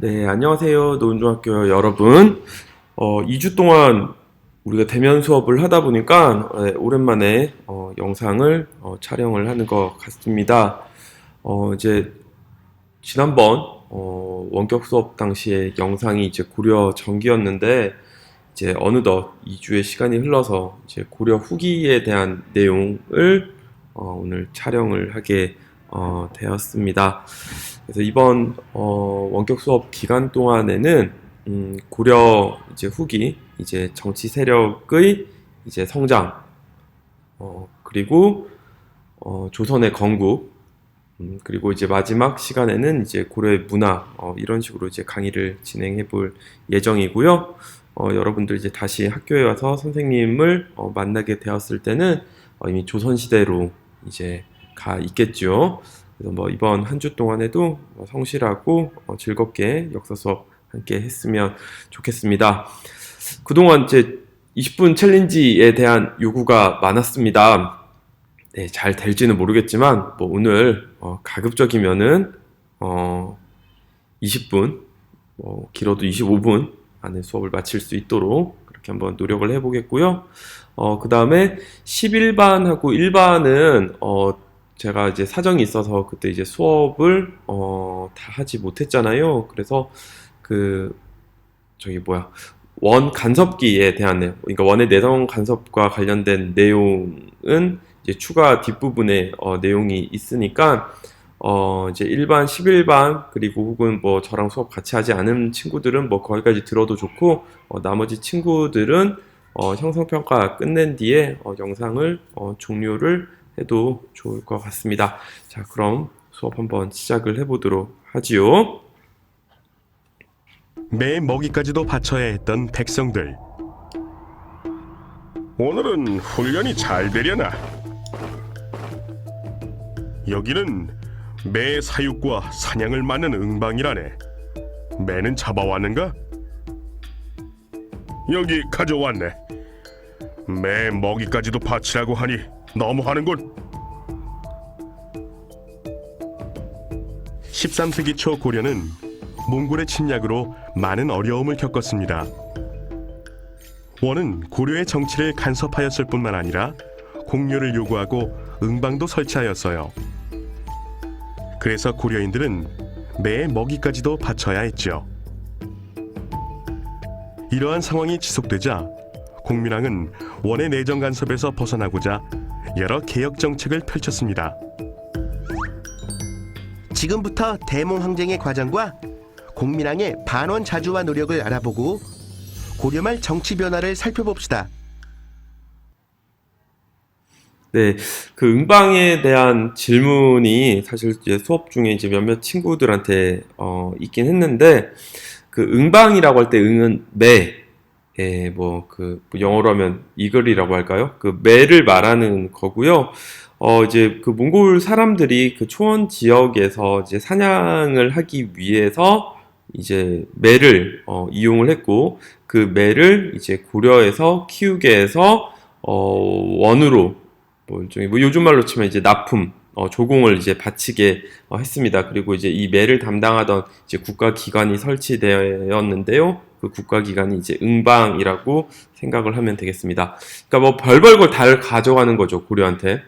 네, 안녕하세요. 노은중학교 여러분. 2주 동안 우리가 대면 수업을 하다 보니까 오랜만에 영상을 촬영을 하는 것 같습니다. 이제 지난번 원격 수업 당시에 영상이 이제 고려 전기였는데 이제 어느덧 2주의 시간이 흘러서 이제 고려 후기에 대한 내용을 오늘 촬영을 하게 되었습니다. 그래서 이번 원격 수업 기간 동안에는 고려 이제 후기 이제 정치 세력의 이제 성장 그리고 조선의 건국 그리고 이제 마지막 시간에는 이제 고려의 문화 이런 식으로 이제 강의를 진행해 볼 예정이고요. 여러분들 이제 다시 학교에 와서 선생님을 만나게 되었을 때는 이미 조선시대로 이제 가 있겠죠. 그래서 뭐 이번 한 주 동안에도 성실하고 즐겁게 역사 수업 함께 했으면 좋겠습니다. 그동안 이제 20분 챌린지에 대한 요구가 많았습니다. 네, 잘 될지는 모르겠지만 뭐 오늘 가급적이면은 20분, 길어도 25분 안에 수업을 마칠 수 있도록 그렇게 한번 노력을 해보겠고요. 그 다음에 11반하고 1반은 제가 이제 사정이 있어서 그때 이제 수업을 다 하지 못했잖아요. 그래서 그 저기 뭐야 원 간섭기에 대한 내용, 그러니까 원의 내성 간섭과 관련된 내용은 이제 추가 뒷부분에 내용이 있으니까 이제 1반, 11반 그리고 혹은 뭐 저랑 수업 같이 하지 않은 친구들은 뭐 거기까지 들어도 좋고 나머지 친구들은 형성평가 끝낸 뒤에 영상을 종료를 해도 좋을 것 같습니다. 자, 그럼 수업 한번 시작을 해보도록 하지요. 매 먹이까지도 바쳐야 했던 백성들. 오늘은 훈련이 잘 되려나? 여기는 매 사육과 사냥을 맡는 응방이라네. 매는 잡아왔는가? 여기 가져왔네. 매 먹이까지도 바치라고 하니 너무하는군. 13세기 초 고려는 몽골의 침략으로 많은 어려움을 겪었습니다. 원은 고려의 정치를 간섭하였을 뿐만 아니라 공료를 요구하고 응방도 설치하였어요. 그래서 고려인들은 매의 먹이까지도 바쳐야 했죠. 이러한 상황이 지속되자 공민왕은 원의 내정 간섭에서 벗어나고자 여러 개혁 정책을 펼쳤습니다. 지금부터 대몽 항쟁의 과정과 공민왕의 반원 자주화 노력을 알아보고 고려말 정치 변화를 살펴봅시다. 네, 그 응방에 대한 질문이 사실 이제 수업 중에 이제 몇몇 친구들한테 있긴 했는데 그 응방이라고 할 때 응은 매, 뭐 영어로 하면 이글이라고 할까요? 그 매를 말하는 거고요. 이제 그 몽골 사람들이 그 초원 지역에서 이제 사냥을 하기 위해서 이제 매를 이용을 했고 그 매를 이제 고려에서 키우게 해서 원으로 뭐 일종의 뭐 요즘 말로 치면 이제 납품 조공을 이제 바치게 했습니다. 그리고 이제 이 매를 담당하던 이제 국가기관이 설치되었는데요. 그 국가기관이 이제 응방이라고 생각을 하면 되겠습니다. 그러니까 뭐 별별 걸 다 가져가는 거죠, 고려한테.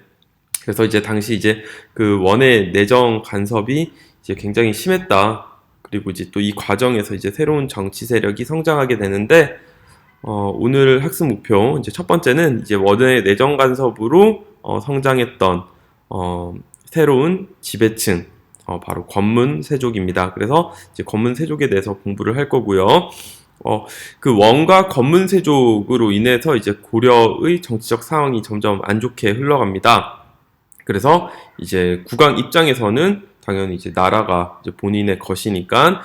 그래서 이제 당시 이제 그 원의 내정 간섭이 이제 굉장히 심했다. 그리고 이제 또 이 과정에서 이제 새로운 정치 세력이 성장하게 되는데, 오늘 학습 목표, 이제 첫 번째는 이제 원의 내정 간섭으로 성장했던, 새로운 지배층, 바로 권문 세족입니다. 그래서 이제 권문 세족에 대해서 공부를 할 거고요. 그 원과 권문 세족으로 인해서 이제 고려의 정치적 상황이 점점 안 좋게 흘러갑니다. 그래서 이제 국왕 입장에서는 당연히 이제 나라가 이제 본인의 것이니까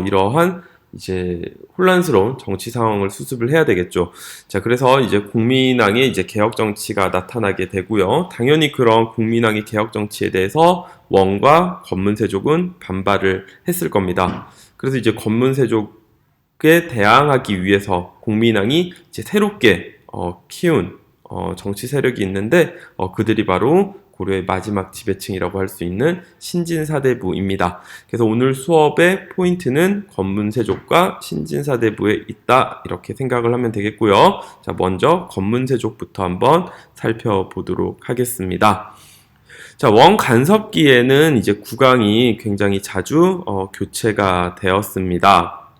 이러한 이제 혼란스러운 정치 상황을 수습을 해야 되겠죠. 자, 그래서 이제 공민왕의 이제 개혁 정치가 나타나게 되고요. 당연히 그런 공민왕의 개혁 정치에 대해서 원과 권문세족은 반발을 했을 겁니다. 그래서 이제 권문세족에 대항하기 위해서 공민왕이 이제 새롭게 키운 정치 세력이 있는데 그들이 바로 고려의 마지막 지배층이라고 할 수 있는 신진사대부입니다. 그래서 오늘 수업의 포인트는 권문세족과 신진사대부에 있다 이렇게 생각을 하면 되겠고요. 자, 먼저 권문세족부터 한번 살펴보도록 하겠습니다. 자, 원간섭기에는 이제 국왕이 굉장히 자주 교체가 되었습니다.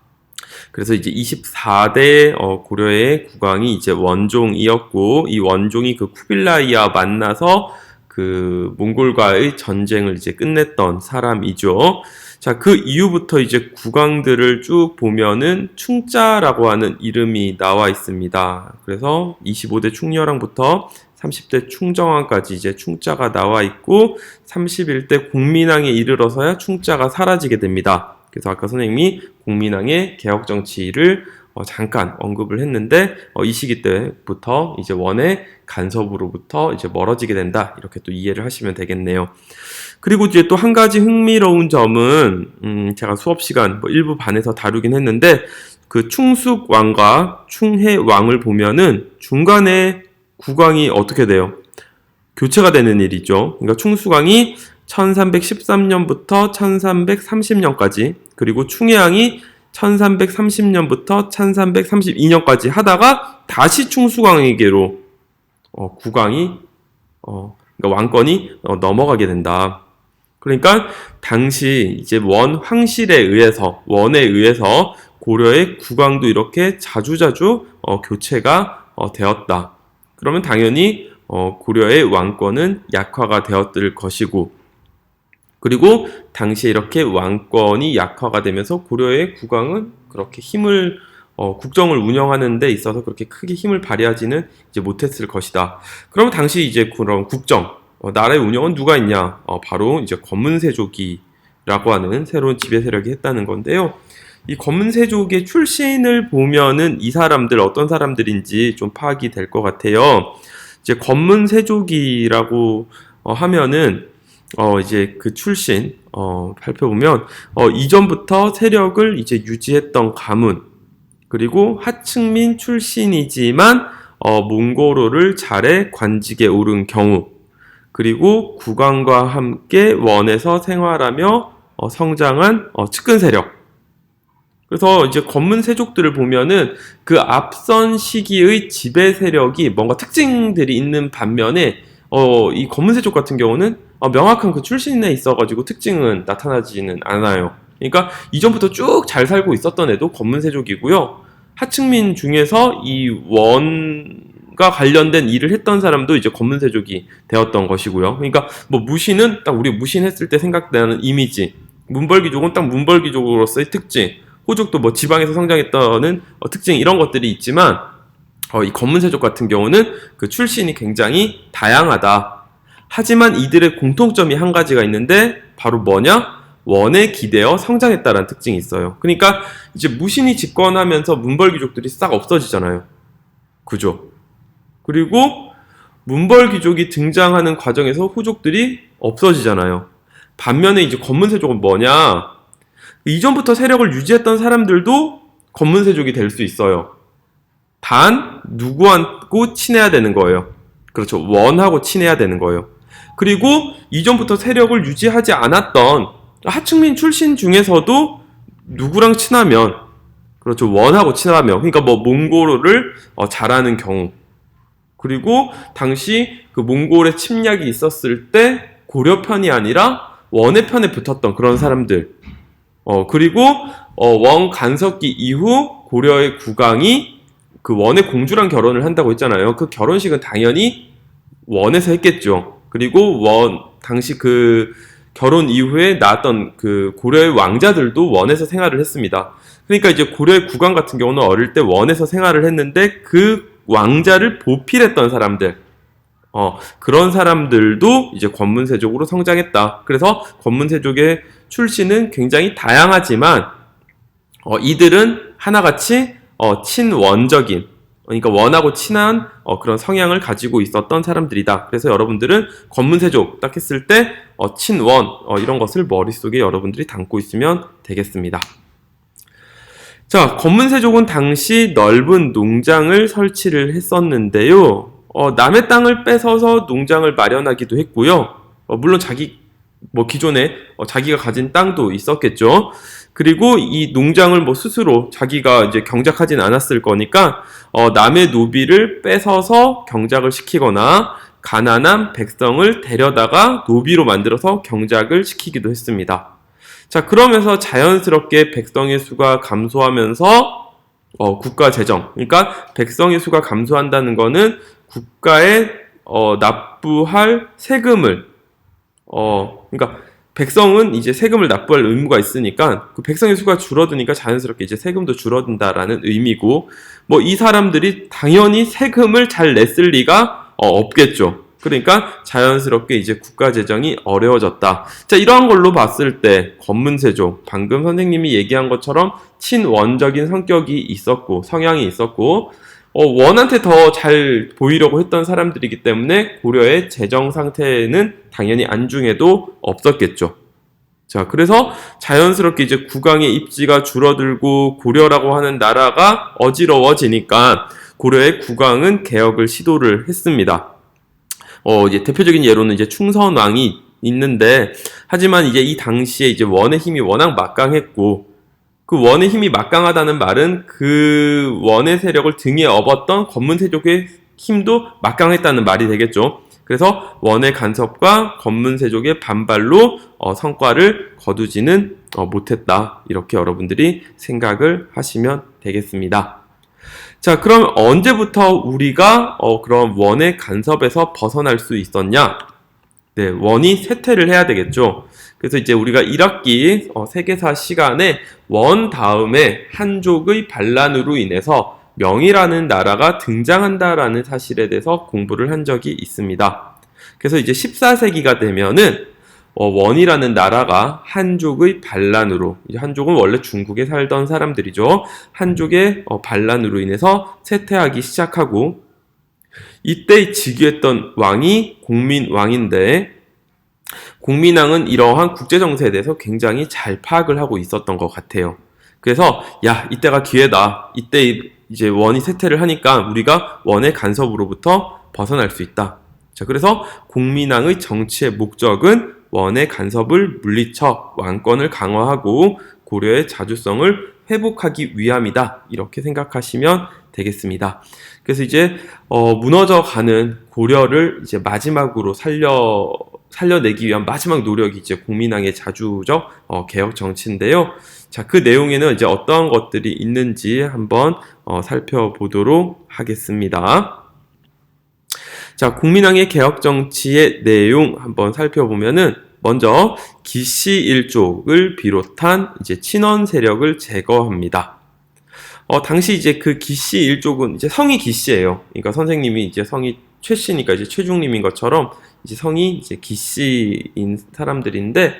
그래서 이제 24대 고려의 국왕이 이제 원종이었고, 이 원종이 그 쿠빌라이와 만나서 그 몽골과의 전쟁을 이제 끝냈던 사람이죠. 자, 그 이후부터 이제 국왕들을 쭉 보면은 충자라고 하는 이름이 나와 있습니다. 그래서 25대 충렬왕부터 30대 충정왕까지 이제 충자가 나와 있고, 31대 공민왕에 이르러서야 충자가 사라지게 됩니다. 그래서 아까 선생님이 공민왕의 개혁정치를 잠깐 언급을 했는데, 이 시기 때부터 이제 원의 간섭으로부터 이제 멀어지게 된다. 이렇게 또 이해를 하시면 되겠네요. 그리고 이제 또 한 가지 흥미로운 점은, 제가 수업 시간 일부 반에서 다루긴 했는데, 그 충숙왕과 충해왕을 보면은 중간에 국왕이 어떻게 돼요? 교체가 되는 일이죠. 그러니까 충숙왕이 1313년부터 1330년까지, 그리고 충해왕이 1330년부터 1332년까지 하다가 다시 충숙왕에게로 국왕이 그러니까 왕권이 넘어가게 된다. 그러니까 당시 이제 원 황실에 의해서, 원에 의해서 고려의 국왕도 이렇게 자주자주 교체가 되었다. 그러면 당연히 고려의 왕권은 약화가 되었을 것이고, 그리고 당시에 이렇게 왕권이 약화가 되면서 고려의 국왕은 그렇게 힘을 국정을 운영하는 데 있어서 그렇게 크게 힘을 발휘하지는 이제 못했을 것이다. 그러면 당시 이제 그런 국정, 나라의 운영은 누가 했냐? 바로 이제 권문세족이라고 하는 새로운 지배 세력이 했다는 건데요. 이 권문세족의 출신을 보면은 이 사람들 어떤 사람들인지 좀 파악이 될 것 같아요. 이제 권문세족이라고 하면은 이제 그 출신 살펴보면 이전부터 세력을 이제 유지했던 가문, 그리고 하층민 출신이지만 몽고로를 잘해 관직에 오른 경우, 그리고 국왕과 함께 원에서 생활하며 성장한 측근 세력. 그래서 이제 권문세족들을 보면은 그 앞선 시기의 지배 세력이 뭔가 특징들이 있는 반면에 이 권문세족 같은 경우는 명확한 그 출신에 있어가지고 특징은 나타나지는 않아요. 그러니까 이전부터 쭉 잘 살고 있었던 애도 권문세족이고요. 하층민 중에서 이 원과 관련된 일을 했던 사람도 이제 권문세족이 되었던 것이고요. 그러니까 뭐 무신은 딱 우리 무신했을 때 생각나는 이미지, 문벌귀족은 딱 문벌귀족으로서의 특징, 호족도 뭐 지방에서 성장했다는 특징, 이런 것들이 있지만 이 권문세족 같은 경우는 그 출신이 굉장히 다양하다. 하지만 이들의 공통점이 한 가지가 있는데 바로 뭐냐? 원에 기대어 성장했다라는 특징이 있어요. 그러니까 이제 무신이 집권하면서 문벌귀족들이 싹 없어지잖아요. 그죠? 그리고 문벌귀족이 등장하는 과정에서 호족들이 없어지잖아요. 반면에 이제 권문세족은 뭐냐? 이전부터 세력을 유지했던 사람들도 권문세족이 될 수 있어요. 단 누구하고 친해야 되는 거예요. 그렇죠. 원하고 친해야 되는 거예요. 그리고 이전부터 세력을 유지하지 않았던 하층민 출신 중에서도 누구랑 친하면, 그렇죠, 원하고 친하면, 그러니까 뭐 몽골을 잘하는 경우, 그리고 당시 그 몽골의 침략이 있었을 때 고려 편이 아니라 원의 편에 붙었던 그런 사람들, 그리고 원 간섭기 이후 고려의 국왕이 그 원의 공주랑 결혼을 한다고 했잖아요. 그 결혼식은 당연히 원에서 했겠죠. 그리고 당시 그 결혼 이후에 낳았던 그 고려의 왕자들도 원에서 생활을 했습니다. 그러니까 이제 고려의 국왕 같은 경우는 어릴 때 원에서 생활을 했는데 그 왕자를 보필했던 사람들, 그런 사람들도 이제 권문세족으로 성장했다. 그래서 권문세족의 출신은 굉장히 다양하지만 이들은 하나같이 친원적인, 그러니까 원하고 친한 그런 성향을 가지고 있었던 사람들이다. 그래서 여러분들은 권문세족 딱 했을 때 친원 이런 것을 머릿속에 여러분들이 담고 있으면 되겠습니다. 자, 권문세족은 당시 넓은 농장을 설치를 했었는데요. 남의 땅을 뺏어서 농장을 마련하기도 했고요. 물론 기존에 자기가 가진 땅도 있었겠죠. 그리고 이 농장을 스스로 자기가 이제 경작하진 않았을 거니까 남의 노비를 뺏어서 경작을 시키거나 가난한 백성을 데려다가 노비로 만들어서 경작을 시키기도 했습니다. 자, 그러면서 자연스럽게 백성의 수가 감소하면서 국가 재정, 그러니까 백성의 수가 감소한다는 거는 국가에 납부할 세금을 그러니까 백성은 이제 세금을 납부할 의무가 있으니까 그 백성의 수가 줄어드니까 자연스럽게 이제 세금도 줄어든다라는 의미고 이 사람들이 당연히 세금을 잘 냈을 리가 없겠죠. 그러니까 자연스럽게 이제 국가 재정이 어려워졌다. 자, 이러한 걸로 봤을 때 권문세조, 방금 선생님이 얘기한 것처럼 친원적인 성격이 있었고 성향이 있었고 원한테 더 잘 보이려고 했던 사람들이기 때문에 고려의 재정 상태는 당연히 안중에도 없었겠죠. 자, 그래서 자연스럽게 이제 국왕의 입지가 줄어들고 고려라고 하는 나라가 어지러워지니까 고려의 국왕은 개혁을 시도를 했습니다. 이제 대표적인 예로는 이제 충선왕이 있는데, 하지만 이제 이 당시에 이제 원의 힘이 워낙 막강했고, 그 원의 힘이 막강하다는 말은 그 원의 세력을 등에 업었던 권문세족의 힘도 막강했다는 말이 되겠죠. 그래서 원의 간섭과 권문세족의 반발로 성과를 거두지는 못했다. 이렇게 여러분들이 생각을 하시면 되겠습니다. 자, 그럼 언제부터 우리가 그런 원의 간섭에서 벗어날 수 있었냐? 네, 원이 쇠퇴를 해야 되겠죠. 그래서 이제 우리가 1학기 세계사 시간에 원 다음에 한족의 반란으로 인해서 명이라는 나라가 등장한다라는 사실에 대해서 공부를 한 적이 있습니다. 그래서 이제 14세기가 되면은 원이라는 나라가 한족의 반란으로, 이제 한족은 원래 중국에 살던 사람들이죠. 한족의 반란으로 인해서 쇠퇴하기 시작하고, 이때 즉위했던 왕이 공민왕인데, 공민왕은 이러한 국제정세에 대해서 굉장히 잘 파악을 하고 있었던 것 같아요. 그래서 이때가 기회다. 이때 이제 원이 쇠퇴를 하니까 우리가 원의 간섭으로부터 벗어날 수 있다. 자, 그래서 공민왕의 정치의 목적은 원의 간섭을 물리쳐 왕권을 강화하고 고려의 자주성을 회복하기 위함이다. 이렇게 생각하시면 되겠습니다. 그래서 이제 무너져가는 고려를 이제 마지막으로 살려내기 위한 마지막 노력이 이제 공민왕의 자주적 개혁 정치인데요. 자, 그 내용에는 이제 어떠한 것들이 있는지 한번 살펴보도록 하겠습니다. 자, 공민왕의 개혁 정치의 내용 한번 살펴보면은, 먼저 기씨 일족을 비롯한 이제 친원 세력을 제거합니다. 당시 이제 그 기씨 일족은 이제 성이 기씨예요. 그러니까 선생님이 이제 성이 최씨니까 이제 최중림인 것처럼 이제 성이 이제 기씨인 사람들인데,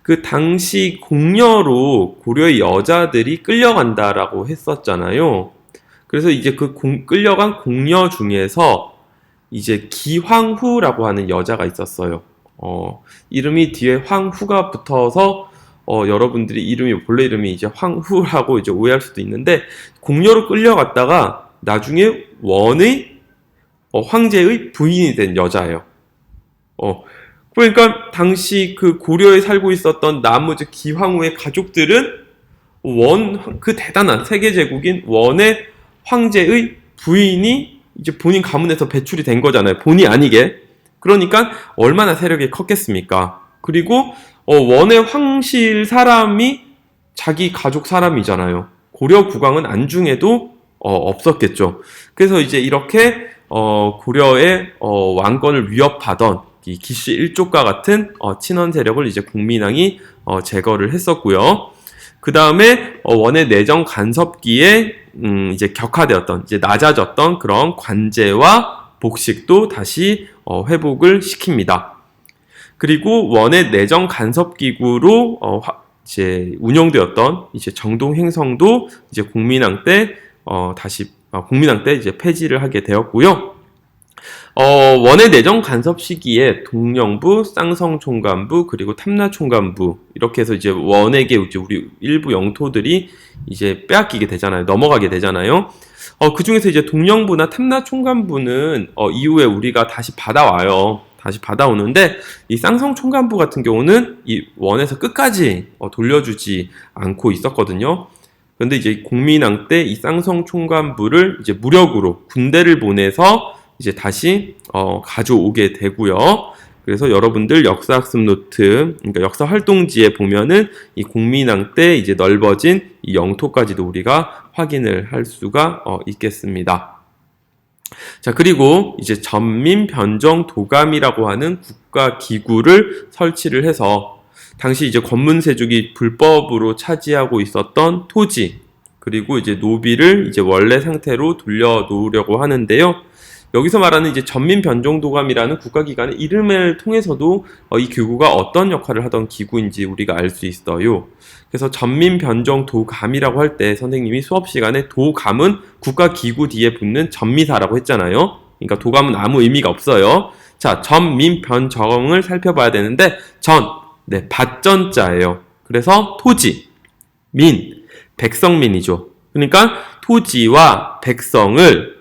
그 당시 공녀로 고려의 여자들이 끌려간다라고 했었잖아요. 그래서 이제 그 끌려간 공녀 중에서 이제 기황후라고 하는 여자가 있었어요. 이름이 뒤에 황후가 붙어서 여러분들이 본래 이름이 이제 황후라고 이제 오해할 수도 있는데, 공녀로 끌려갔다가 나중에 원의 황제의 부인이 된 여자예요. 그러니까 당시 그 고려에 살고 있었던 나무즈 기황후의 가족들은 그 대단한 세계 제국인 원의 황제의 부인이 이제 본인 가문에서 배출이 된 거잖아요. 본의 아니게. 그러니까 얼마나 세력이 컸겠습니까? 그리고 원의 황실 사람이 자기 가족 사람이잖아요. 고려 국왕은 안중에도 없었겠죠. 그래서 이제 이렇게 고려의 왕권을 위협하던 이 기씨 일족과 같은 친원 세력을 이제 공민왕이 제거를 했었고요. 그 다음에 원의 내정 간섭기에 이제 격화되었던, 이제 낮아졌던 그런 관제와 복식도 다시 회복을 시킵니다. 그리고 원의 내정 간섭 기구로 이제 운영되었던 이제 정동 행성도 이제 공민왕 때 공민왕 때 이제 폐지를 하게 되었고요. 원의 내정 간섭 시기에 동령부, 쌍성총관부, 그리고 탐라총관부, 이렇게 해서 이제 원에게 이제 우리 일부 영토들이 이제 빼앗기게 되잖아요. 넘어가게 되잖아요. 그 중에서 이제 동령부나 탐라 총관부는 이후에 우리가 다시 받아와요. 다시 받아오는데 이 쌍성 총관부 같은 경우는 이 원에서 끝까지 돌려주지 않고 있었거든요. 그런데 이제 공민왕 때 이 쌍성 총관부를 이제 무력으로 군대를 보내서 이제 다시 가져오게 되고요. 그래서 여러분들 역사학습 노트, 그러니까 역사 활동지에 보면은 이 공민왕 때 이제 넓어진 이 영토까지도 우리가 확인을 할 수가 있겠습니다. 자, 그리고 이제 전민변정도감이라고 하는 국가기구를 설치를 해서 당시 이제 권문세족이 불법으로 차지하고 있었던 토지, 그리고 이제 노비를 이제 원래 상태로 돌려놓으려고 하는데요. 여기서 말하는 이제 전민변정도감이라는 국가기관의 이름을 통해서도 이 기구가 어떤 역할을 하던 기구인지 우리가 알 수 있어요. 그래서 전민변정도감이라고 할 때 선생님이 수업 시간에 도감은 국가기구 뒤에 붙는 전미사라고 했잖아요. 그러니까 도감은 아무 의미가 없어요. 자, 전민변정을 살펴봐야 되는데 밭전자예요. 그래서 토지, 백성민이죠. 그러니까 토지와 백성을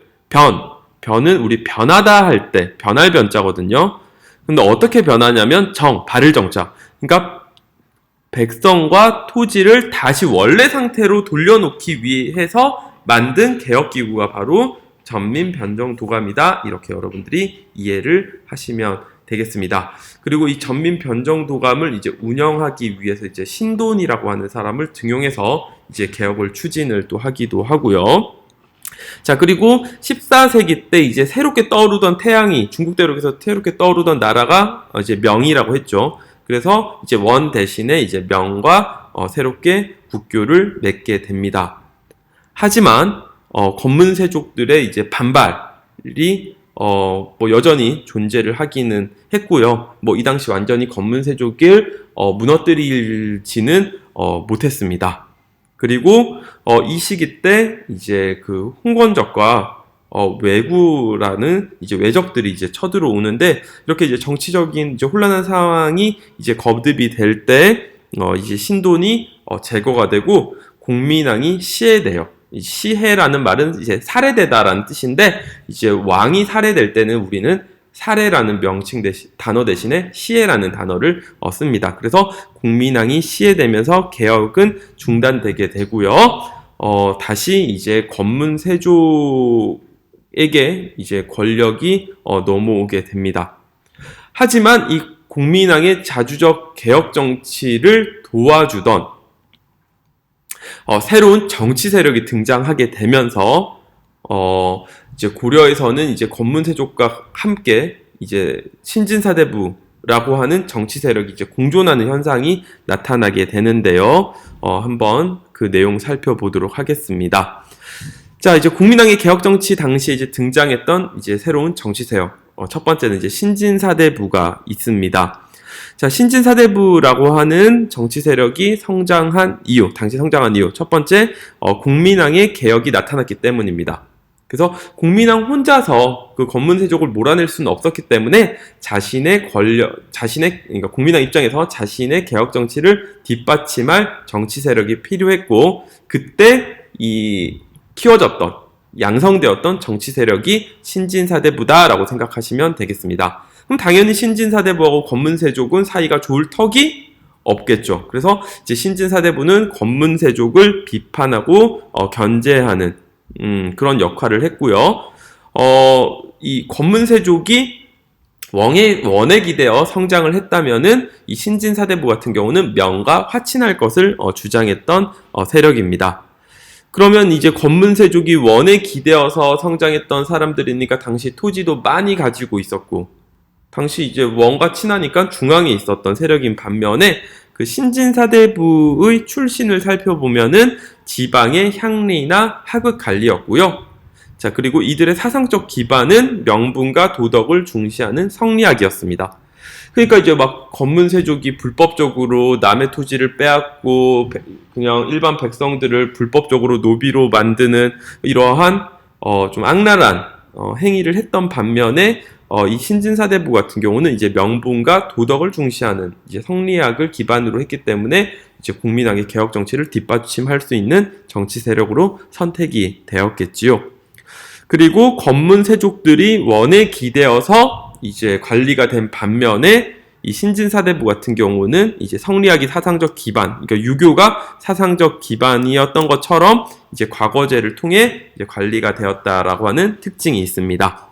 변은 우리 변하다 할 때 변할 변자거든요. 근데 어떻게 변하냐면 바를 정자. 그러니까 백성과 토지를 다시 원래 상태로 돌려놓기 위해서 만든 개혁기구가 바로 전민변정도감이다. 이렇게 여러분들이 이해를 하시면 되겠습니다. 그리고 이 전민변정도감을 이제 운영하기 위해서 이제 신돈이라고 하는 사람을 등용해서 이제 개혁을 추진을 또 하기도 하고요. 자, 그리고 14세기 때 이제 새롭게 떠오르던 태양이, 중국 대륙에서 새롭게 떠오르던 나라가 이제 명이라고 했죠. 그래서 이제 원 대신에 이제 명과 새롭게 국교를 맺게 됩니다. 하지만 권문세족들의 이제 반발이 여전히 존재를 하기는 했고요. 이 당시 완전히 권문세족을 무너뜨리지는 못했습니다. 그리고 이 시기 때 이제 그 홍건적과 왜구라는 이제 왜적들이 이제 쳐들어오는데, 이렇게 이제 정치적인 이제 혼란한 상황이 이제 거듭이 될 때 이제 신돈이 제거가 되고 공민왕이 시해돼요. 이 시해라는 말은 이제 살해되다라는 뜻인데, 이제 왕이 살해될 때는 우리는 살해라는 명칭 단어 대신에 시해라는 단어를 씁니다. 그래서 공민왕이 시해되면서 개혁은 중단되게 되고요. 다시 이제 권문세족에게 이제 권력이 넘어오게 됩니다. 하지만 이 공민왕의 자주적 개혁 정치를 도와주던 새로운 정치 세력이 등장하게 되면서 이제 고려에서는 이제 권문세족과 함께 이제 신진사대부라고 하는 정치 세력이 이제 공존하는 현상이 나타나게 되는데요. 한번 그 내용 살펴보도록 하겠습니다. 자, 이제 공민왕의 개혁 정치 당시에 이제 등장했던 이제 새로운 정치 세력. 첫 번째는 이제 신진사대부가 있습니다. 자, 신진사대부라고 하는 정치 세력이 당시 성장한 이유. 첫 번째, 공민왕의 개혁이 나타났기 때문입니다. 그래서 공민왕 혼자서 그 권문세족을 몰아낼 수는 없었기 때문에 그러니까 공민왕 입장에서 자신의 개혁 정치를 뒷받침할 정치 세력이 필요했고, 그때 이 키워졌던, 양성되었던 정치 세력이 신진사대부다라고 생각하시면 되겠습니다. 그럼 당연히 신진사대부하고 권문세족은 사이가 좋을 턱이 없겠죠. 그래서 이제 신진사대부는 권문세족을 비판하고 견제하는 그런 역할을 했고요. 이 권문세족이 원에 기대어 성장을 했다면은 이 신진사대부 같은 경우는 명과 화친할 것을 주장했던 세력입니다. 그러면 이제 권문세족이 원에 기대어서 성장했던 사람들이니까 당시 토지도 많이 가지고 있었고, 당시 이제 원과 친하니까 중앙에 있었던 세력인 반면에 그 신진사대부의 출신을 살펴보면은 지방의 향리나 하극 관리였고요. 자, 그리고 이들의 사상적 기반은 명분과 도덕을 중시하는 성리학이었습니다. 그러니까 이제 막 권문세족이 불법적으로 남의 토지를 빼앗고 그냥 일반 백성들을 불법적으로 노비로 만드는 이러한 좀 악랄한 행위를 했던 반면에 이 신진사대부 같은 경우는 이제 명분과 도덕을 중시하는 이제 성리학을 기반으로 했기 때문에 이제 공민왕의 개혁 정치를 뒷받침할 수 있는 정치 세력으로 선택이 되었겠지요. 그리고 검문 세족들이 원에 기대어서 이제 관리가 된 반면에 이 신진사대부 같은 경우는 이제 성리학이 사상적 기반, 그러니까 유교가 사상적 기반이었던 것처럼 이제 과거제를 통해 이제 관리가 되었다라고 하는 특징이 있습니다.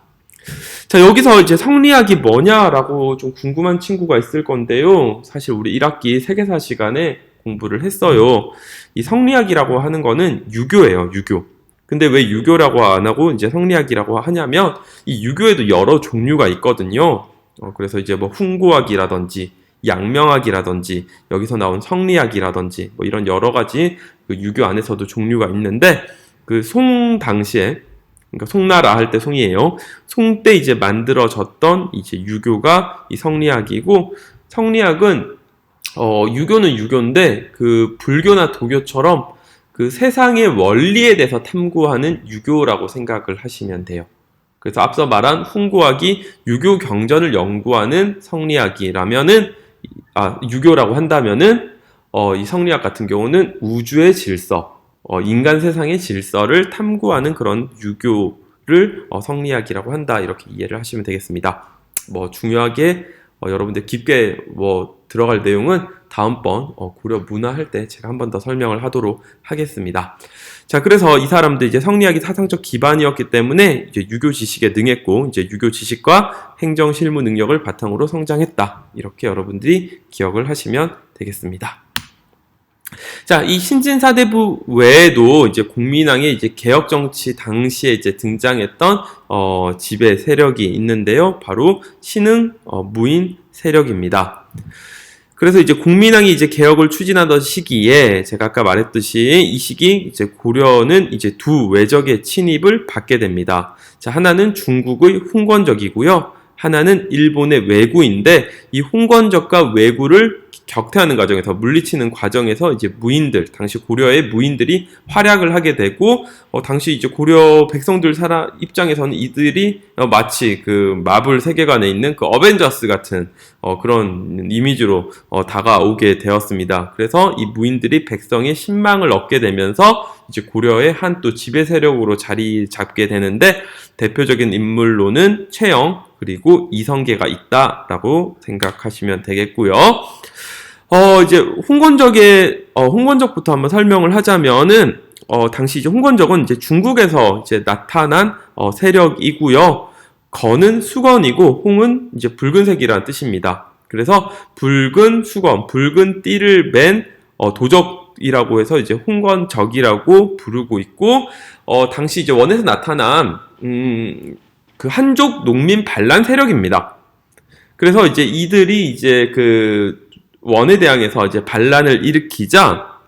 자, 여기서 이제 성리학이 뭐냐라고 좀 궁금한 친구가 있을 건데요. 사실 우리 1학기 세계사 시간에 공부를 했어요. 이 성리학이라고 하는 거는 유교예요, 유교. 근데 왜 유교라고 안 하고 이제 성리학이라고 하냐면 이 유교에도 여러 종류가 있거든요. 그래서 이제 뭐 훈구학이라든지 양명학이라든지 여기서 나온 성리학이라든지 뭐 이런 여러 가지 그 유교 안에서도 종류가 있는데 그 송 당시에 그러니까 송나라 할 때 송이에요. 송 때 이제 만들어졌던 이제 유교가 이 성리학이고 성리학은 유교는 유교인데 그 불교나 도교처럼 그 세상의 원리에 대해서 탐구하는 유교라고 생각을 하시면 돼요. 그래서 앞서 말한 훈구학이 유교 경전을 연구하는 성리학이라면은 유교라고 한다면은 이 성리학 같은 경우는 우주의 질서, 인간 세상의 질서를 탐구하는 그런 유교를 성리학이라고 한다 이렇게 이해를 하시면 되겠습니다. 뭐 중요하게 여러분들 깊게 뭐 들어갈 내용은 다음번 고려 문화 할 때 제가 한 번 더 설명을 하도록 하겠습니다. 자, 그래서 이 사람들 이제 성리학이 사상적 기반이었기 때문에 이제 유교 지식에 능했고 이제 유교 지식과 행정 실무 능력을 바탕으로 성장했다. 이렇게 여러분들이 기억을 하시면 되겠습니다. 자, 이 신진사대부 외에도 이제 공민왕의 이제 개혁 정치 당시에 이제 등장했던 지배 세력이 있는데요. 바로 신흥 무인 세력입니다. 그래서 이제 공민왕이 이제 개혁을 추진하던 시기에 제가 아까 말했듯이 이 시기 이제 고려는 이제 두 외적의 침입을 받게 됩니다. 자, 하나는 중국의 훈권적이고요. 하나는 일본의 왜구인데 이 훈권적과 왜구를 격퇴하는 과정에서 물리치는 과정에서 이제 무인들 당시 고려의 무인들이 활약을 하게 되고 당시 이제 고려 백성들 입장에서는 이들이 마치 그 마블 세계관에 있는 그 어벤져스 같은 그런 이미지로 다가오게 되었습니다. 그래서 이 무인들이 백성의 신망을 얻게 되면서 이제 고려의 한 또 지배 세력으로 자리 잡게 되는데 대표적인 인물로는 최영 그리고 이성계가 있다라고 생각하시면 되겠고요. 이제 훈권적부터 한번 설명을 하자면은 당시 이제 훈권적은 이제 중국에서 이제 나타난 세력이고요. 건은 수건이고 홍은 이제 붉은색이라는 뜻입니다. 그래서 붉은 수건, 붉은 띠를 맨 도적이라고 해서 이제 훈권적이라고 부르고 있고 당시 이제 원에서 나타난 그 한족 농민 반란 세력입니다. 그래서 이제 이들이 이제 그 원에 대항해서 이제 반란을 일으키자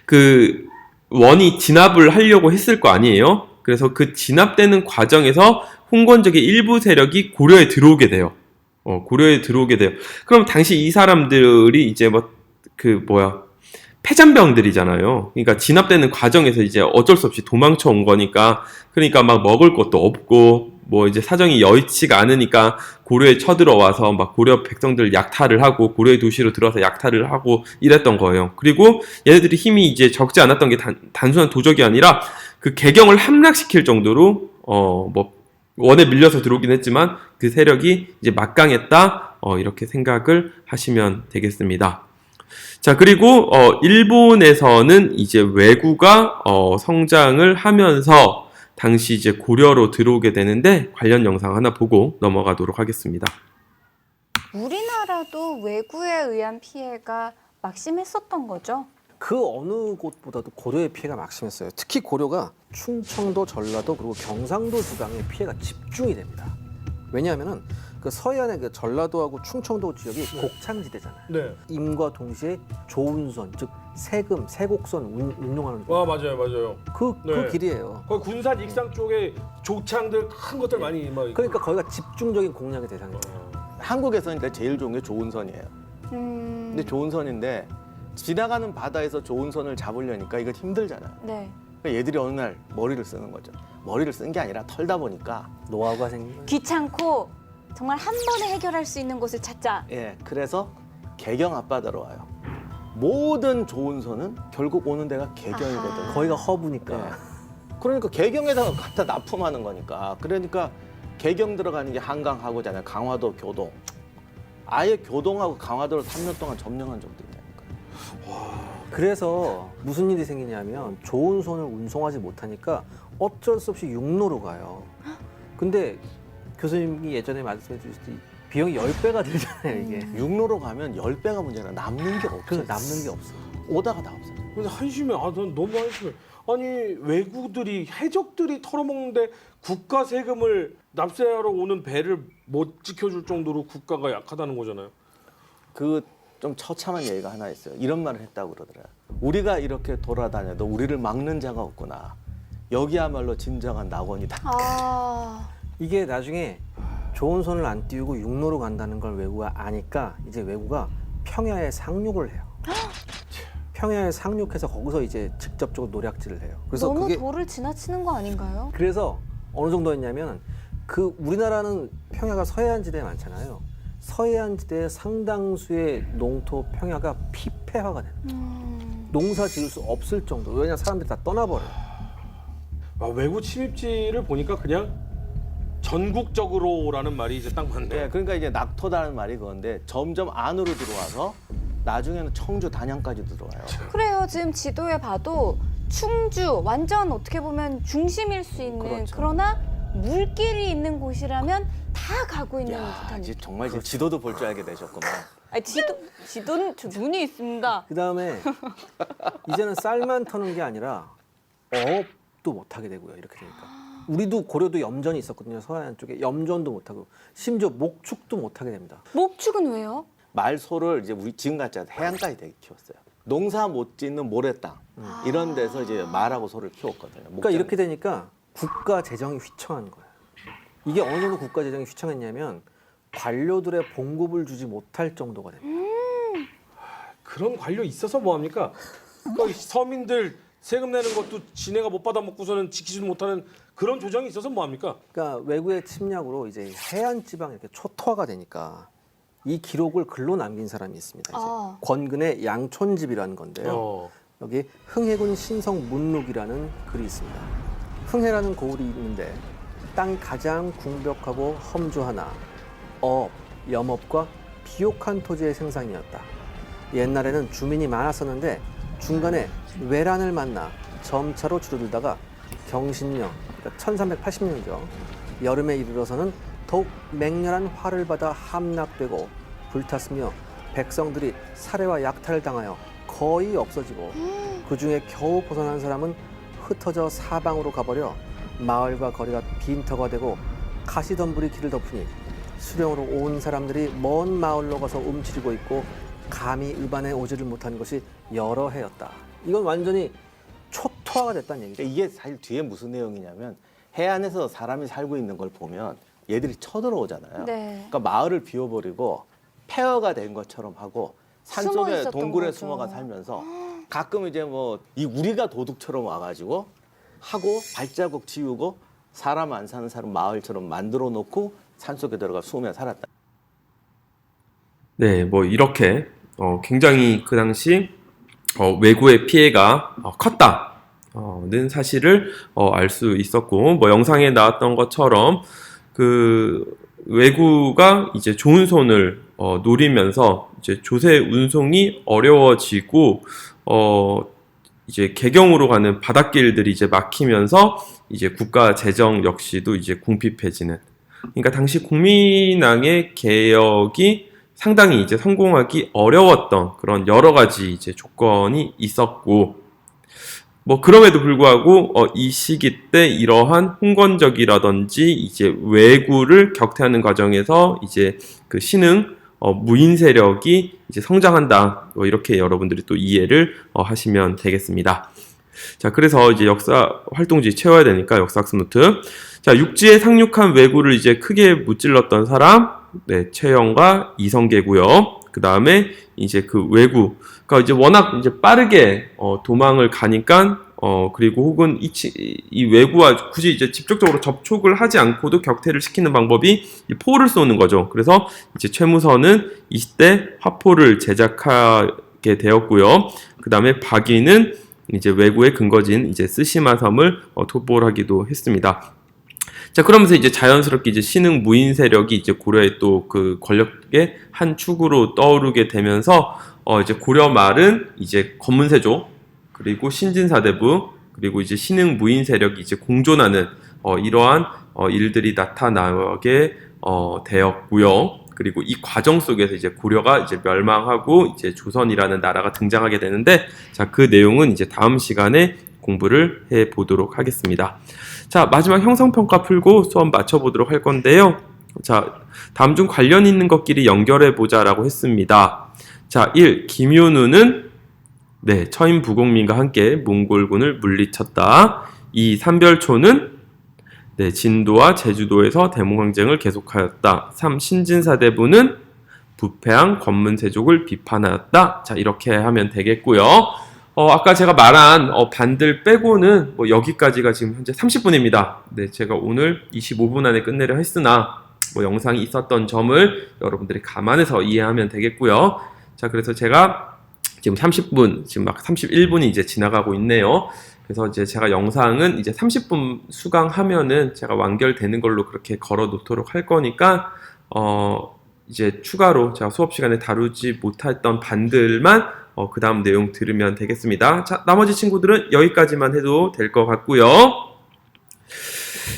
그 원이 진압을 하려고 했을 거 아니에요. 그래서 그 진압되는 과정에서 훈권적의 일부 세력이 고려에 들어오게 돼요. 고려에 들어오게 돼요. 그럼 당시 이 사람들이 이제 패잔병들이잖아요. 그러니까 진압되는 과정에서 이제 어쩔 수 없이 도망쳐 온 거니까 그러니까 막 먹을 것도 없고 뭐 이제 사정이 여의치가 않으니까 고려에 쳐들어와서 막 고려 백성들 약탈을 하고 고려의 도시로 들어와서 약탈을 하고 이랬던 거예요. 그리고 얘네들이 힘이 이제 적지 않았던 게 단순한 도적이 아니라 그 개경을 함락시킬 정도로 원에 밀려서 들어오긴 했지만 그 세력이 이제 막강했다 이렇게 생각을 하시면 되겠습니다. 자, 그리고 일본에서는 이제 왜구가 성장을 하면서 당시 이제 고려로 들어오게 되는데 관련 영상 하나 보고 넘어가도록 하겠습니다. 우리나라도 왜구에 의한 피해가 막심했었던 거죠? 그 어느 곳보다도 고려의 피해가 막심했어요. 특히 고려가 충청도, 전라도 그리고 경상도 지방에 피해가 집중이 됩니다. 왜냐하면은 그 서해안의 그 전라도하고 충청도 지역이 곡창지대잖아요. 네. 임과 동시에 조운선, 즉 세금, 세곡선 운용하는 맞아요. 그 네. 길이에요. 거기 군산 익산 쪽에 조창들 큰 것들 많이 막 그러니까 거기가 집중적인 공략의 대상이죠. 한국에서는 그러니까 제일 좋은 게 조운선이에요. 근데 조운선인데 지나가는 바다에서 조운선을 잡으려니까 이거 힘들잖아요. 네. 그러니까 얘들이 어느 날 머리를 쓰는 거죠. 머리를 쓴 게 아니라 털다 보니까 노하우가 생긴 거예요. 귀찮고 정말 한 번에 해결할 수 있는 곳을 찾자. 그래서 개경 앞바다로 와요. 모든 조운선은 결국 오는 데가 개경이거든요. 아하. 거기가 허브니까. 그러니까 개경에다가 갖다 납품하는 거니까. 그러니까 개경 들어가는 게 한강하고잖아요. 강화도 교동. 아예 교동하고 강화도를 3년 동안 점령한 적도 있다니까요. 그래서 무슨 일이 생기냐면 좋은 손을 운송하지 못하니까 어쩔 수 없이 육로로 가요. 근데 교수님이 예전에 말씀해 주셨듯이 비용이 10배가 들잖아요, 이게. 육로로 가면 10배가 문제라 남는 게 없어요. 그래서 남는 게 없어. 오다가 다 없어요. 근데 한심해. 난 너무 한심해. 아니 외국들이 해적들이 털어먹는데 국가 세금을 납세하러 오는 배를 못 지켜줄 정도로 국가가 약하다는 거잖아요. 그 좀 처참한 얘기가 하나 있어요. 이런 말을 했다고 그러더라고요. 우리가 이렇게 돌아다녀도 우리를 막는 자가 없구나. 여기야말로 진정한 낙원이다. 아, 이게 나중에 좋은 손을 안 띄우고 육로로 간다는 걸 외구가 아니까 이제 외구가 평야에 상륙을 해요. 평야에 상륙해서 거기서 이제 직접적으로 노략질을 해요. 그래서 너무 그게 도를 지나치는 거 아닌가요? 그래서 어느 정도였냐면 그 우리나라는 평야가 서해안지대에 많잖아요. 서해안지대의 상당수의 농토 평야가 피폐화가 돼요. 농사 지을 수 없을 정도. 왜냐면 사람들이 다 떠나버려요. 외국 침입지를 보니까 그냥 전국적으로라는 말이 이제 딱 맞네요. 네, 그러니까 이제 낙토다는 말이 그건데 점점 안으로 들어와서 나중에는 청주, 단양까지 들어와요. 그래요. 지금 지도에 봐도 충주 완전 어떻게 보면 중심일 수 있는 그렇죠. 그러나 물길이 있는 곳이라면 다 가고 있는 야, 듯한 이제 느낌. 정말 이제 지도도 볼 줄 알게 되셨구만. 아니, 지도는 저 눈이 있습니다. 그 다음에 이제는 쌀만 터는 게 아니라 어업도 못하게 되고요. 이렇게 되니까. 우리도 고려도 염전이 있었거든요. 서해안 쪽에 염전도 못하고 심지어 목축도 못하게 됩니다. 목축은 왜요? 말소를 이제 우리 지금 같지 않은 해안까지 되게 키웠어요. 농사 못 짓는 모래땅 이런 데서 이제 말하고 소를 키웠거든요. 그러니까 이렇게 되니까 국가 재정이 휘청한 거예요. 이게 어느 정도 국가 재정이 휘청했냐면 관료들의 봉급을 주지 못할 정도가 됩니다. 그런 관료 있어서 뭐합니까? 그러니까 서민들 세금 내는 것도 지네가 못 받아먹고서는 지키지도 못하는 그런 조정이 있어서 뭐합니까? 그러니까 외구의 침략으로 이제 해안 지방이 이렇게 초토화가 되니까 이 기록을 글로 남긴 사람이 있습니다. 이제 아. 권근의 양촌집이라는 건데요. 여기 흥해군 신성 문록이라는 글이 있습니다. 흥해라는 고을이 있는데 땅이 가장 궁벽하고 험주하나 어업, 염업과 비옥한 토지의 생산이었다. 옛날에는 주민이 많았었는데 중간에 외란을 만나 점차로 줄어들다가 경신령, 그러니까 1380년이죠. 여름에 이르러서는 더욱 맹렬한 화를 받아 함락되고 불탔으며 백성들이 살해와 약탈을 당하여 거의 없어지고 그 중에 겨우 벗어난 사람은 흩어져 사방으로 가버려 마을과 거리가 빈터가 되고 가시덤불이 길을 덮으니 수령으로 온 사람들이 먼 마을로 가서 움츠리고 있고 감히 읍안에 오지를 못한 것이 여러 해였다. 이건 완전히 초토화가 됐다는 얘기죠. 이게 사실 뒤에 무슨 내용이냐면 해안에서 사람이 살고 있는 걸 보면 얘들이 쳐들어오잖아요. 네. 그러니까 마을을 비워버리고 폐허가 된 것처럼 하고 숨어 산속에 있었던 동굴에 거죠. 숨어가 살면서 가끔 이제 뭐 이 우리가 도둑처럼 와가지고 하고 발자국 지우고 사람 안 사는 사람 마을처럼 만들어 놓고 산속에 들어가 숨으며 살았다. 네, 뭐 이렇게 굉장히 그 당시 외구의 피해가 컸다는 사실을 알 수 있었고, 뭐 영상에 나왔던 것처럼 그 외구가 이제 좋은 손을 노리면서 이제 조세 운송이 어려워지고 이제 개경으로 가는 바닷길들이 이제 막히면서 이제 국가 재정 역시도 이제 궁핍해지는. 그러니까 당시 국민왕의 개혁이 상당히 이제 성공하기 어려웠던 그런 여러 가지 이제 조건이 있었고, 뭐 그럼에도 불구하고 이 시기 때 이러한 홍건적이라든지 이제 왜구를 격퇴하는 과정에서 이제 그 신흥 무인 세력이 이제 성장한다. 뭐 이렇게 여러분들이 또 이해를 하시면 되겠습니다. 자, 그래서 이제 역사 활동지 채워야 되니까 역사학습 노트. 자, 육지에 상륙한 왜구를 이제 크게 무찔렀던 사람, 네, 최영과 이성계고요. 그 다음에 이제 그 왜구, 그러니까 이제 워낙 이제 빠르게 도망을 가니까 그리고 혹은 이 왜구와 굳이 이제 직접적으로 접촉을 하지 않고도 격퇴를 시키는 방법이 이 포를 쏘는 거죠. 그래서 이제 최무선은 이때 화포를 제작하게 되었고요. 그 다음에 박이는 이제 왜구의 근거지인 이제 쓰시마 섬을 토벌하기도 했습니다. 자, 그러면서 이제 자연스럽게 이제 신흥 무인 세력이 이제 고려의 또 그 권력의 한 축으로 떠오르게 되면서 이제 고려 말은 이제 검문세조 그리고 신진사대부 그리고 이제 신흥 무인 세력이 이제 공존하는 이러한 일들이 나타나게 되었고요. 그리고 이 과정 속에서 이제 고려가 이제 멸망하고 이제 조선이라는 나라가 등장하게 되는데, 자, 그 내용은 이제 다음 시간에 공부를 해 보도록 하겠습니다. 자, 마지막 형성평가 풀고 수업 맞춰보도록 할 건데요. 자, 다음 중 관련 있는 것끼리 연결해 보자라고 했습니다. 자, 1. 김윤우는 네, 처임 부국민과 함께 몽골군을 물리쳤다. 2. 삼별초는 네, 진도와 제주도에서 대몽항쟁을 계속하였다. 3. 신진사대부는 부패한 권문세족을 비판하였다. 자, 이렇게 하면 되겠고요. 아까 제가 말한 반들 빼고는 뭐 여기까지가 지금 현재 30분입니다. 네, 제가 오늘 25분 안에 끝내려 했으나 뭐 영상이 있었던 점을 여러분들이 감안해서 이해하면 되겠고요. 자, 그래서 제가 지금 30분, 지금 막 31분이 이제 지나가고 있네요. 그래서 이제 제가 영상은 이제 30분 수강하면은 제가 완결되는 걸로 그렇게 걸어 놓도록 할 거니까, 이제 추가로 제가 수업 시간에 다루지 못했던 반들만 그 다음 내용 들으면 되겠습니다. 자, 나머지 친구들은 여기까지만 해도 될 것 같고요.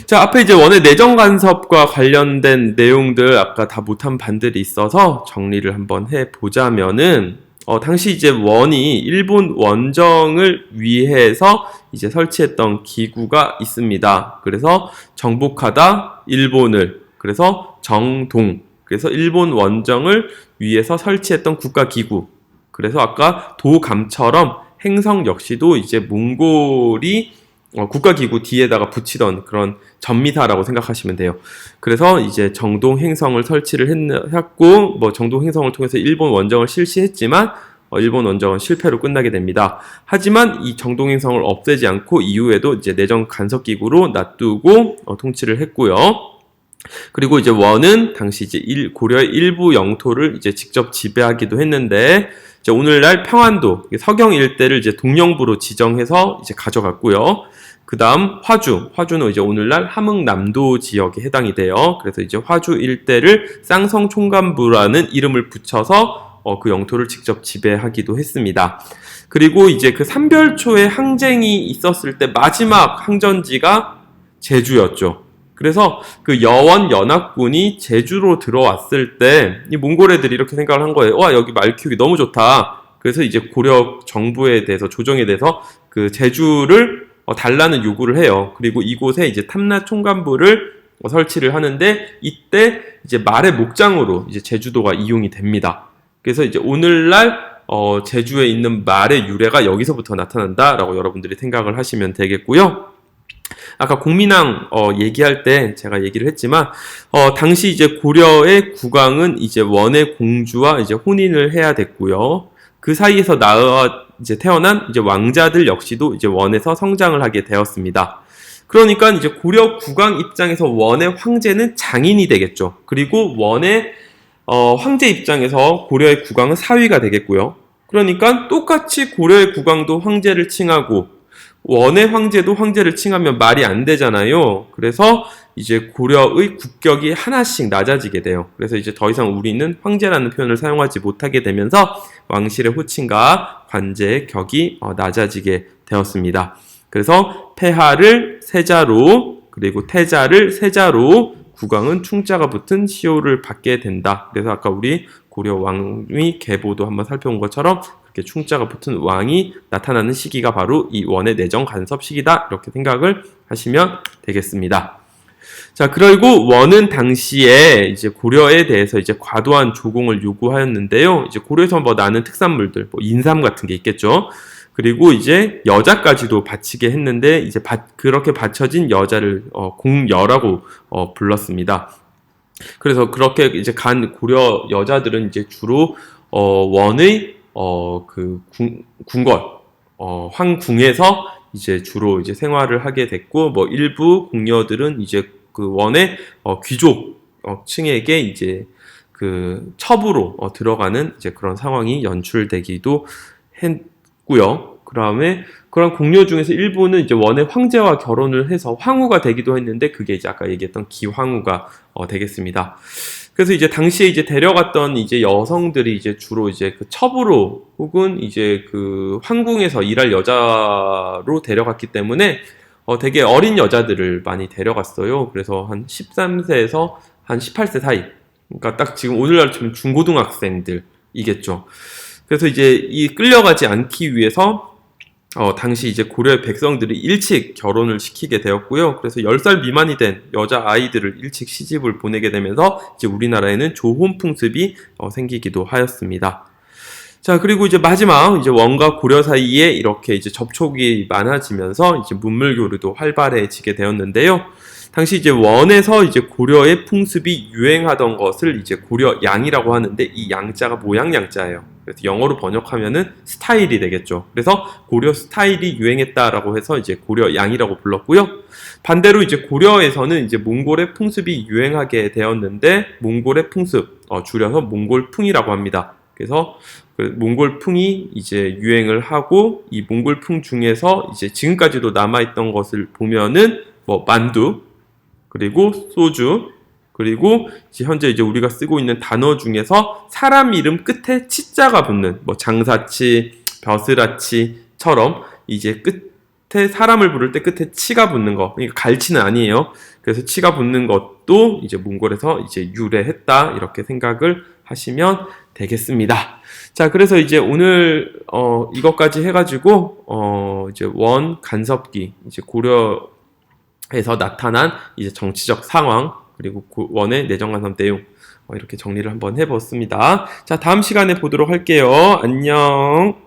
자, 앞에 이제 원의 내정 간섭과 관련된 내용들 아까 다 못한 반들이 있어서 정리를 한번 해보자면은, 당시 이제 원이 일본 원정을 위해서 이제 설치했던 기구가 있습니다. 그래서 정복하다 일본을, 그래서 정동, 그래서 일본 원정을 위해서 설치했던 국가기구. 그래서 아까 도감처럼 행성 역시도 이제 몽골이 국가기구 뒤에다가 붙이던 그런 전미사라고 생각하시면 돼요. 그래서 이제 정동 행성을 설치를 했고, 뭐 정동 행성을 통해서 일본 원정을 실시했지만 일본 원정은 실패로 끝나게 됩니다. 하지만 이 정동 행성을 없애지 않고 이후에도 이제 내정 간섭기구로 놔두고 통치를 했고요. 그리고 이제 원은 당시 이제 고려의 일부 영토를 이제 직접 지배하기도 했는데, 이제 오늘날 평안도, 서경 일대를 이제 동령부로 지정해서 이제 가져갔고요. 그 다음 화주는 이제 오늘날 함흥남도 지역에 해당이 돼요. 그래서 이제 화주 일대를 쌍성총감부라는 이름을 붙여서 그 영토를 직접 지배하기도 했습니다. 그리고 이제 그 삼별초의 항쟁이 있었을 때 마지막 항전지가 제주였죠. 그래서 그 여원 연합군이 제주로 들어왔을 때 이 몽골 애들이 이렇게 생각을 한 거예요. 와, 여기 말 키우기 너무 좋다. 그래서 이제 고려 정부에 대해서, 조정에 대해서 그 제주를 달라는 요구를 해요. 그리고 이곳에 이제 탐라 총감부를 설치를 하는데, 이때 이제 말의 목장으로 이제 제주도가 이용이 됩니다. 그래서 이제 오늘날 제주에 있는 말의 유래가 여기서부터 나타난다라고 여러분들이 생각을 하시면 되겠고요. 아까 공민왕 얘기할 때 제가 얘기를 했지만, 당시 이제 고려의 국왕은 이제 원의 공주와 이제 혼인을 해야 됐고요. 그 사이에서 이제 태어난 이제 왕자들 역시도 이제 원에서 성장을 하게 되었습니다. 그러니까 이제 고려 국왕 입장에서 원의 황제는 장인이 되겠죠. 그리고 원의 황제 입장에서 고려의 국왕은 사위가 되겠고요. 그러니까 똑같이 고려의 국왕도 황제를 칭하고 원의 황제도 황제를 칭하면 말이 안 되잖아요. 그래서 이제 고려의 국격이 하나씩 낮아지게 돼요. 그래서 이제 더 이상 우리는 황제라는 표현을 사용하지 못하게 되면서 왕실의 호칭과 관제의 격이 낮아지게 되었습니다. 그래서 폐하를 세자로, 그리고 태자를 세자로, 국왕은 충자가 붙은 시호를 받게 된다. 그래서 아까 우리 고려 왕위 계보도 한번 살펴본 것처럼 그렇게 충자가 붙은 왕이 나타나는 시기가 바로 이 원의 내정 간섭 시기다. 이렇게 생각을 하시면 되겠습니다. 자, 그리고 원은 당시에 이제 고려에 대해서 이제 과도한 조공을 요구하였는데요. 이제 고려에서 뭐 나는 특산물들, 뭐 인삼 같은 게 있겠죠. 그리고 이제 여자까지도 바치게 했는데, 이제 그렇게 바쳐진 여자를 공여라고 불렀습니다. 그래서 그렇게 이제 간 고려 여자들은 이제 주로 원의 그 궁궐 황궁에서 이제 주로 이제 생활을 하게 됐고, 뭐 일부 궁녀들은 이제 그 원의 귀족 층에게 이제 그 첩으로 들어가는 이제 그런 상황이 연출되기도 했고요. 그다음에 그런 공료 중에서 일부는 이제 원의 황제와 결혼을 해서 황후가 되기도 했는데 그게 이제 아까 얘기했던 기황후가 되겠습니다. 그래서 이제 당시에 이제 데려갔던 이제 여성들이 이제 주로 이제 그 첩으로 혹은 이제 그 황궁에서 일할 여자로 데려갔기 때문에 되게 어린 여자들을 많이 데려갔어요. 그래서 한 13세에서 한 18세 사이. 그러니까 딱 지금 오늘날 치면 중고등학생들이겠죠. 그래서 이제 이 끌려가지 않기 위해서 당시 이제 고려의 백성들이 일찍 결혼을 시키게 되었고요. 그래서 10살 미만이 된 여자 아이들을 일찍 시집을 보내게 되면서 이제 우리나라에는 조혼 풍습이 생기기도 하였습니다. 자, 그리고 이제 마지막 이제 원과 고려 사이에 이렇게 이제 접촉이 많아지면서 이제 문물교류도 활발해지게 되었는데요. 당시 이제 원에서 이제 고려의 풍습이 유행하던 것을 이제 고려양이라고 하는데 이 양자가 모양 양자예요. 그래서 영어로 번역하면은 스타일이 되겠죠. 그래서 고려 스타일이 유행했다라고 해서 이제 고려양이라고 불렀고요. 반대로 이제 고려에서는 이제 몽골의 풍습이 유행하게 되었는데 몽골의 풍습, 줄여서 몽골풍이라고 합니다. 그래서 그 몽골풍이 이제 유행을 하고 이 몽골풍 중에서 이제 지금까지도 남아있던 것을 보면은 뭐 만두, 그리고 소주, 그리고 이제 현재 이제 우리가 쓰고 있는 단어 중에서 사람 이름 끝에 치자가 붙는 뭐 장사치, 벼슬아치처럼 이제 끝에 사람을 부를 때 끝에 치가 붙는 거, 그러니까 갈치는 아니에요. 그래서 치가 붙는 것도 이제 몽골에서 이제 유래했다 이렇게 생각을 하시면 되겠습니다. 자, 그래서 이제 오늘 이것까지 해가지고 이제 원 간섭기 이제 고려에서 나타난 이제 정치적 상황 그리고 원의 내정간섭 내용 이렇게 정리를 한번 해봤습니다. 자, 다음 시간에 보도록 할게요. 안녕.